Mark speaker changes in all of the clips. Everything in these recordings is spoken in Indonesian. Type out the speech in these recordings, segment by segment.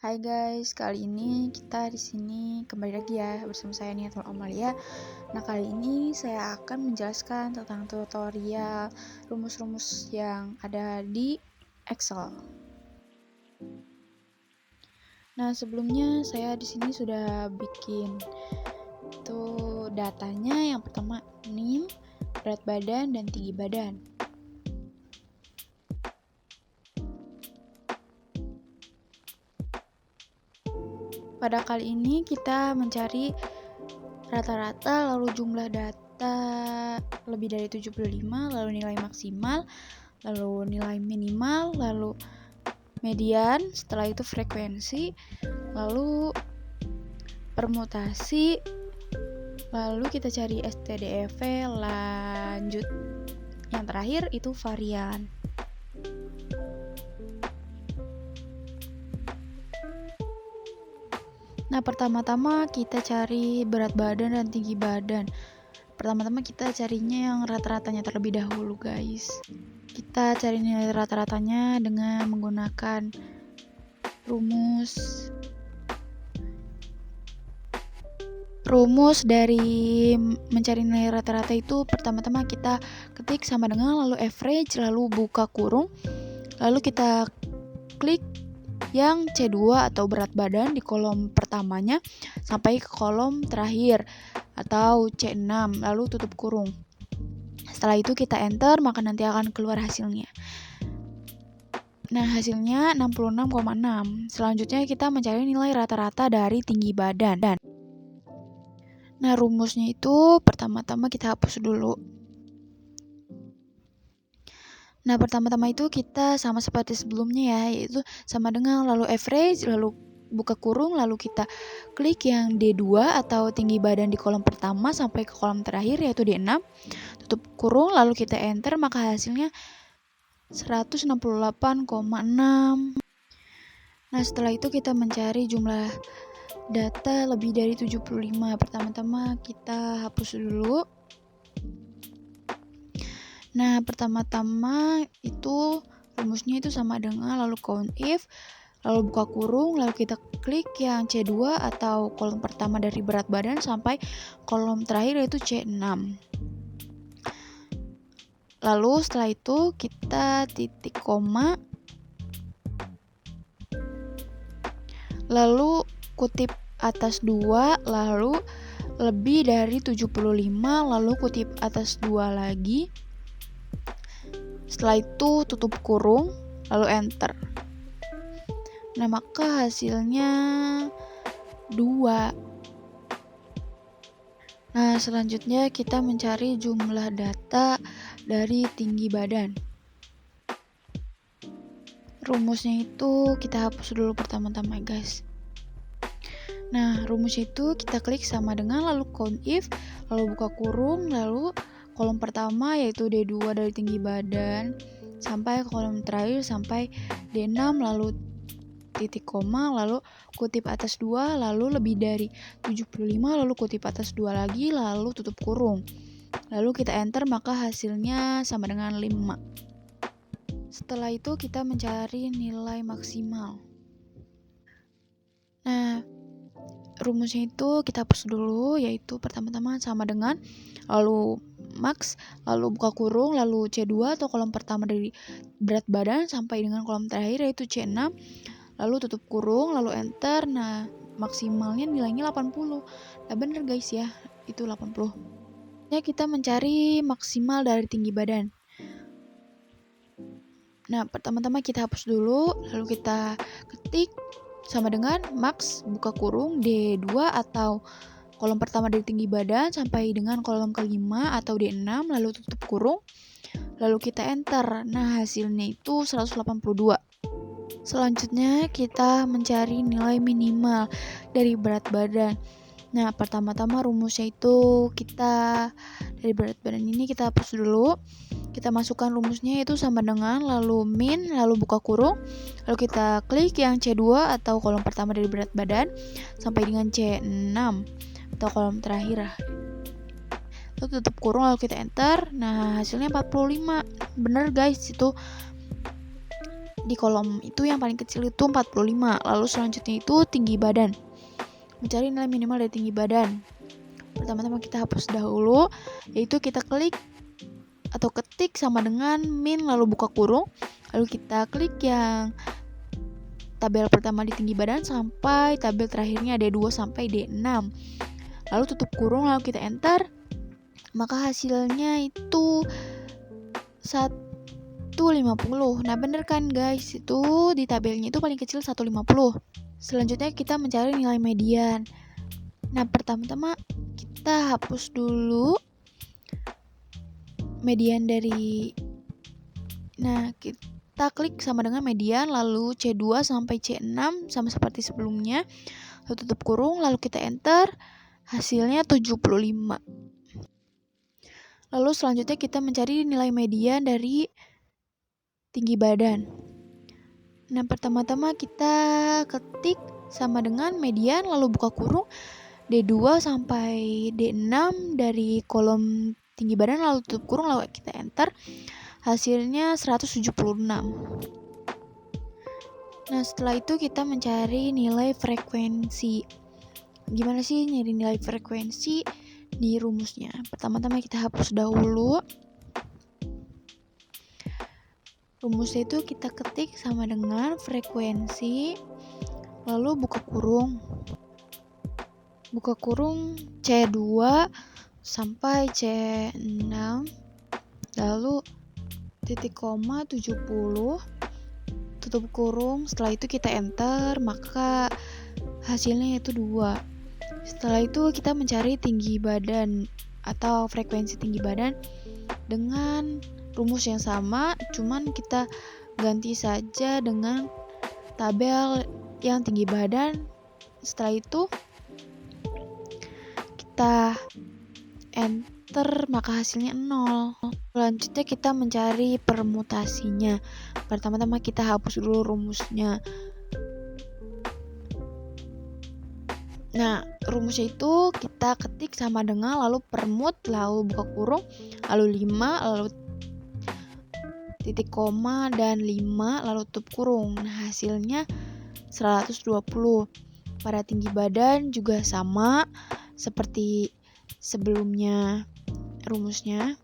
Speaker 1: Hai guys, kali ini kita di sini kembali lagi ya bersama saya Niatul Amalia. Nah, kali ini saya akan menjelaskan tentang tutorial rumus-rumus yang ada di Excel. Nah, sebelumnya saya di sini sudah bikin datanya. Yang pertama NIM, berat badan dan tinggi badan. Pada kali ini kita mencari rata-rata, lalu jumlah data lebih dari 75, lalu nilai maksimal, lalu nilai minimal, lalu median, setelah itu frekuensi, lalu permutasi, lalu kita cari STDEV, lanjut. Yang terakhir itu varian. Nah, pertama-tama kita cari berat badan dan tinggi badan. Pertama-tama kita carinya yang rata-ratanya terlebih dahulu, guys. Kita cari nilai rata-ratanya dengan menggunakan rumus dari mencari nilai rata-rata itu. Pertama-tama kita ketik sama dengan lalu average, lalu buka kurung, lalu kita klik yang C2 atau berat badan di kolom pertamanya sampai ke kolom terakhir atau C6, lalu tutup kurung. Setelah itu kita enter, maka nanti akan keluar hasilnya. Nah, hasilnya 66,6. Selanjutnya kita mencari nilai rata-rata dari tinggi badan. Nah, rumusnya itu pertama-tama kita hapus dulu. Nah, pertama-tama itu kita sama seperti sebelumnya ya, yaitu sama dengan lalu average, lalu buka kurung, lalu kita klik yang D2 atau tinggi badan di kolom pertama sampai ke kolom terakhir yaitu D6, tutup kurung, lalu kita enter, maka hasilnya 168,6. Nah, setelah itu kita mencari jumlah data lebih dari 75. Pertama-tama kita hapus dulu. Nah, pertama-tama itu rumusnya itu sama dengan lalu count if, lalu buka kurung, lalu kita klik yang C2 atau kolom pertama dari berat badan sampai kolom terakhir yaitu C6. Lalu setelah itu kita titik koma, lalu kutip atas 2, lalu lebih dari 75, lalu kutip atas 2 lagi. Setelah itu tutup kurung, lalu enter. Nah, maka hasilnya 2. Nah, selanjutnya kita mencari jumlah data dari tinggi badan. Rumusnya itu kita hapus dulu pertama-tama, guys. Nah, rumus itu kita klik sama dengan lalu count if, lalu buka kurung, lalu kolom pertama yaitu D2 dari tinggi badan sampai ke kolom terakhir sampai D6, lalu titik koma, lalu kutip atas 2, lalu lebih dari 75, lalu kutip atas 2 lagi, lalu tutup kurung. Lalu kita enter, maka hasilnya sama dengan 5. Setelah itu kita mencari nilai maksimal. Nah, rumusnya itu kita hapus dulu, yaitu pertama-tama sama dengan lalu max, lalu buka kurung, lalu C2 atau kolom pertama dari berat badan sampai dengan kolom terakhir yaitu C6, lalu tutup kurung, lalu enter. Nah, maksimalnya nilainya 80. Nah, bener guys ya, itu 80. Ya, kita mencari maksimal dari tinggi badan. Nah, pertama-tama kita hapus dulu, lalu kita ketik sama dengan max buka kurung D2 atau kolom pertama dari tinggi badan sampai dengan kolom kelima atau D6, lalu tutup kurung, lalu kita enter. Nah, hasilnya itu 182. Selanjutnya kita mencari nilai minimal dari berat badan. Nah, pertama-tama rumusnya itu kita dari berat badan ini kita hapus dulu. Kita masukkan rumusnya itu sama dengan lalu min, lalu buka kurung, lalu kita klik yang C2 atau kolom pertama dari berat badan sampai dengan C6 atau kolom terakhir. Lalu tutup kurung, lalu kita enter. Nah, hasilnya 45. Bener guys, itu di kolom itu yang paling kecil itu 45. Lalu selanjutnya itu tinggi badan. Mencari nilai minimal dari tinggi badan. Pertama-tama kita hapus dahulu, yaitu kita klik atau ketik sama dengan min lalu buka kurung. Lalu kita klik yang tabel pertama di tinggi badan sampai tabel terakhirnya D2 sampai D6. Lalu tutup kurung, lalu kita enter. Maka hasilnya itu 150. Nah bener kan guys, itu di tabelnya itu paling kecil 150. Selanjutnya kita mencari nilai median. Nah pertama-tama kita hapus dulu median dari, nah kita klik sama dengan median, lalu C2 sampai C6 sama seperti sebelumnya, lalu tutup kurung, lalu kita enter. Hasilnya 75. Lalu selanjutnya kita mencari nilai median dari tinggi badan. Nah pertama-tama kita ketik sama dengan median lalu buka kurung D2 sampai D6 dari kolom tinggi badan, lalu tutup kurung, lalu kita enter. Hasilnya 176. Nah setelah itu kita mencari nilai frekuensi. Gimana sih nyari nilai frekuensi? Di rumusnya pertama-tama kita hapus dahulu. Rumusnya itu kita ketik sama dengan frekuensi lalu buka kurung C2 sampai C6 lalu titik koma 70 tutup kurung. Setelah itu kita enter, maka hasilnya itu 2. Setelah itu kita mencari tinggi badan atau frekuensi tinggi badan dengan rumus yang sama, cuman kita ganti saja dengan tabel yang tinggi badan. Setelah itu kita enter, maka hasilnya 0. Selanjutnya kita mencari permutasinya. Pertama-tama kita hapus dulu rumusnya. Nah, rumusnya itu kita ketik sama dengan lalu permut, lalu buka kurung, lalu 5, lalu titik koma dan 5, lalu tutup kurung. Nah, hasilnya 120. Pada tinggi badan juga sama seperti sebelumnya rumusnya.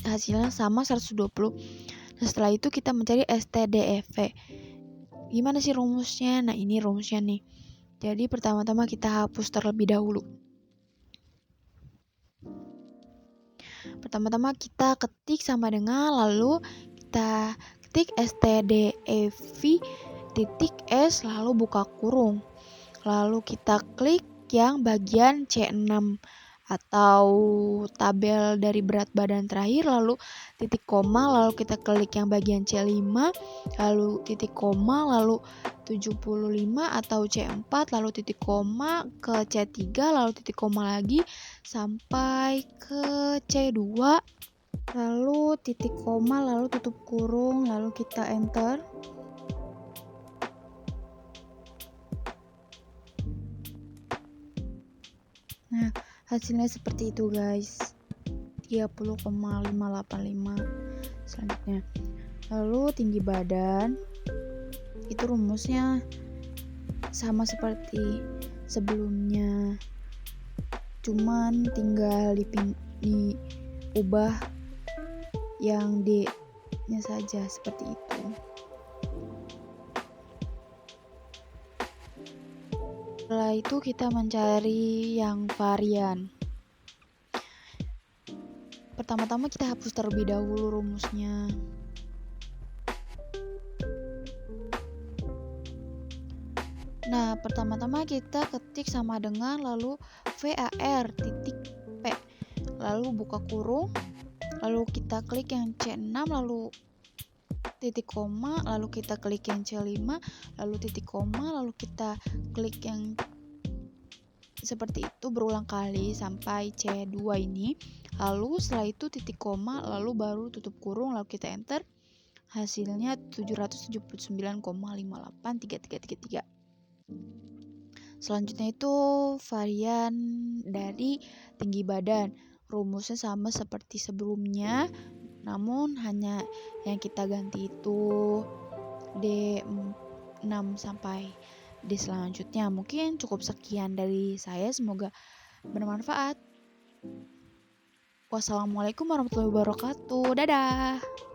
Speaker 1: Hasilnya sama 120. Nah, setelah itu kita mencari STDEV. Gimana sih rumusnya? Nah, ini rumusnya nih. Jadi pertama-tama kita hapus terlebih dahulu. Pertama-tama kita ketik sama dengan lalu kita ketik STDEV titik S lalu buka kurung. Lalu kita klik yang bagian C6 atau tabel dari berat badan terakhir, lalu titik koma, lalu kita klik yang bagian C5, lalu titik koma, lalu 75 atau C4, lalu titik koma ke C3, lalu titik koma lagi sampai ke C2, lalu titik koma, lalu tutup kurung, lalu kita enter. Nah, hasilnya seperti itu guys, 30,585. Selanjutnya, lalu tinggi badan itu rumusnya sama seperti sebelumnya, cuman tinggal diubah yang D nya saja seperti itu. Setelah itu kita mencari yang varian. Pertama-tama kita hapus terlebih dahulu rumusnya. Nah, pertama-tama kita ketik sama dengan lalu VAR titik P, lalu buka kurung, lalu kita klik yang C6, lalu titik koma, lalu kita klik yang C5, lalu titik koma, lalu kita klik yang seperti itu berulang kali sampai C2 ini. Lalu setelah itu titik koma, lalu baru tutup kurung, lalu kita enter. Hasilnya 779,583333. Selanjutnya itu varian dari tinggi badan. Rumusnya sama seperti sebelumnya, namun hanya yang kita ganti itu D6 sampai D selanjutnya. Mungkin cukup sekian dari saya, semoga bermanfaat. Wassalamualaikum warahmatullahi wabarakatuh. Dadah.